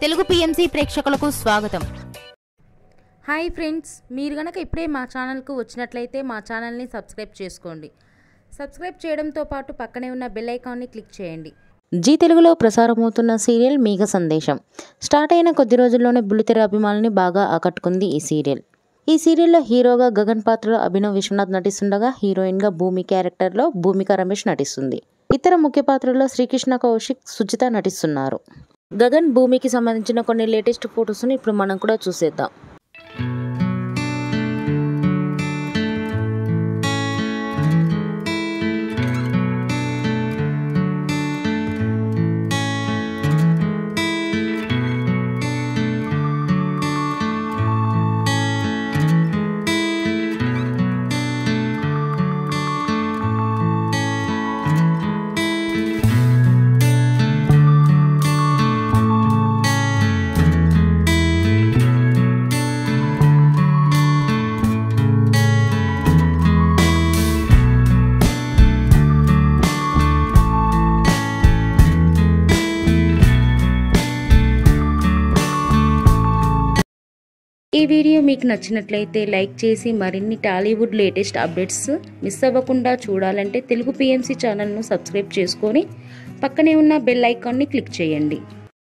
Telugu PMC ప్రేక్షకులకు స్వాగతం. Hi friends, మీరు గనక ఇప్పుడే మా ఛానల్కు వచ్చినట్లయితే మా ఛానల్ని సబ్స్క్రైబ్ చేసుకోండి. సబ్స్క్రైబ్ చేయడంతో పాటు పక్కనే ఉన్న బెల్ ఐకాన్ని క్లిక్ చేయండి. జీ తెలుగులో ప్రసారమవుతున్న సీరియల్ మేఘ సందేశం స్టార్ట్ అయిన కొద్ది రోజుల్లోనే బుల్లితెర అభిమానుల్ని బాగా ఆకట్టుకుంది ఈ సీరియల్. ఈ సీరియల్లో హీరోగా గగన్ పాత్రలో అభినవ్ విశ్వనాథ్ నటిస్తుండగా హీరోయిన్గా భూమి క్యారెక్టర్లో భూమిక రమేష్ నటిస్తుంది. ఇతర ముఖ్య పాత్రల్లో శ్రీకృష్ణ కౌశిక్, సుజిత నటిస్తున్నారు. గగన్ భూమికి సంబంధించిన కొన్ని లేటెస్ట్ ఫొటోస్ని ఇప్పుడు మనం కూడా చూసేద్దాం. ఈ వీడియో మీకు నచ్చినట్లయితే లైక్ చేసి మరిన్ని టాలీవుడ్ లేటెస్ట్ అప్డేట్స్ మిస్ అవ్వకుండా చూడాలంటే తెలుగు పిఎంసి ఛానల్ను సబ్స్క్రైబ్ చేసుకొని పక్కనే ఉన్న బెల్ ఐకాన్ని క్లిక్ చేయండి.